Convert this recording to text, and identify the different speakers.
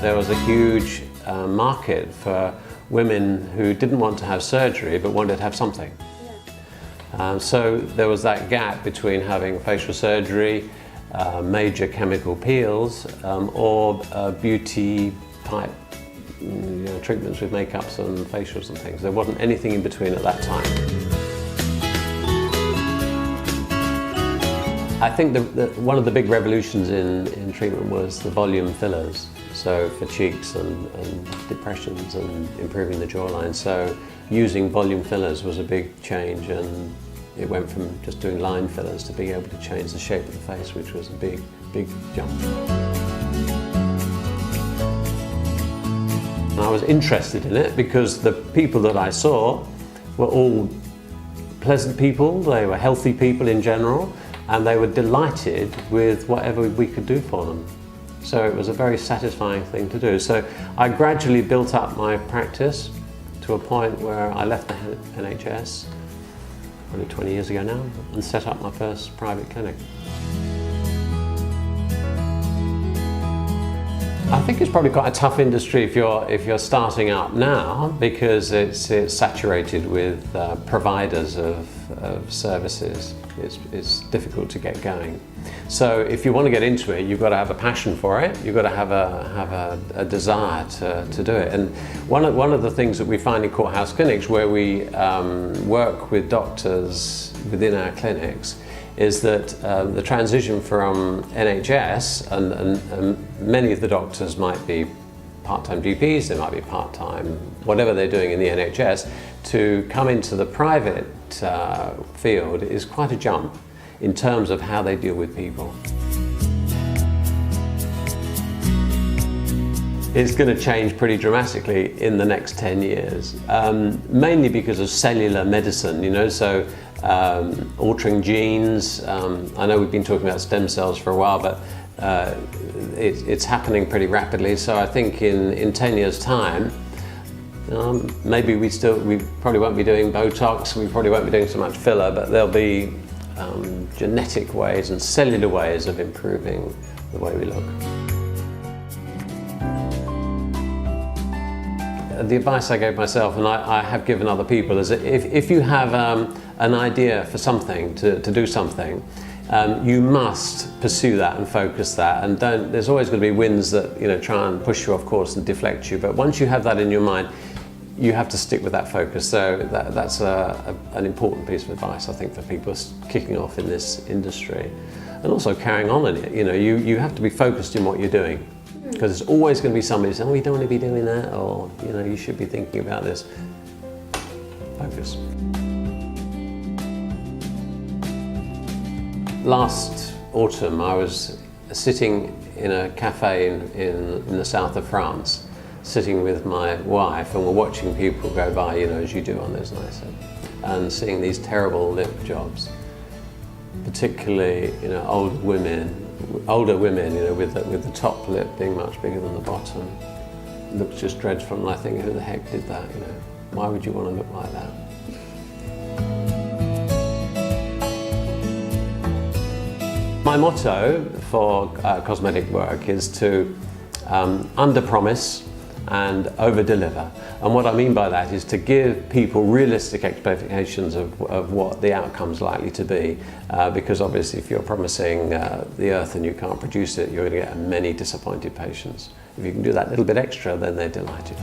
Speaker 1: There was a huge market for women who didn't want to have surgery but wanted to have something. So there was that gap between having facial surgery, major chemical peels, or beauty type treatments with makeups and facials and things. There wasn't anything in between at that time. I think one of the big revolutions in treatment was the volume fillers. So for cheeks and depressions and improving the jawline. So using volume fillers was a big change, and it went from just doing line fillers to being able to change the shape of the face, which was a big, big jump. And I was interested in it because the people that I saw were all pleasant people, they were healthy people in general, and they were delighted with whatever we could do for them. So it was a very satisfying thing to do. So I gradually built up my practice to a point where I left the NHS, probably 20 years ago now, and set up my first private clinic. I think it's probably quite a tough industry if you're starting out now, because it's saturated with providers of services. It's difficult to get going. So if you want to get into it, you've got to have a passion for it. You've got to have a desire to do it. And one of the things that we find in courthouse clinics, where we work with doctors within our clinics, is that the transition from NHS, and many of the doctors might be part-time GPs, they might be part-time, whatever they're doing in the NHS, to come into the private field is quite a jump in terms of how they deal with people. It's going to change pretty dramatically in the next 10 years, mainly because of cellular medicine, so altering genes. I know we've been talking about stem cells for a while, but it's happening pretty rapidly. So I think in 10 years' time, maybe we probably won't be doing Botox, we probably won't be doing so much filler, but there'll be genetic ways and cellular ways of improving the way we look. The advice I gave myself, and I have given other people, is that if you have an idea for something, to do something, you must pursue that and focus that, and there's always going to be winds that try and push you off course and deflect you, but once you have that in your mind, you have to stick with that focus. So that's an important piece of advice, I think, for people kicking off in this industry, and also carrying on in it. You have to be focused in what you're doing, because there's always going to be somebody saying, "Oh, you don't want to be doing that," or you should be thinking about this. Focus. Last autumn, I was sitting in a cafe in the south of France, sitting with my wife, and we're watching people go by, as you do on those nights, and seeing these terrible lip jobs, particularly older women, with the top lip being much bigger than the bottom. It looks just dreadful, and I think, who the heck did that? Why would you want to look like that? My motto for cosmetic work is to under-promise and over-deliver. And what I mean by that is to give people realistic expectations of what the outcome's likely to be, because obviously if you're promising the earth and you can't produce it, you're going to get many disappointed patients. If you can do that little bit extra, then they're delighted.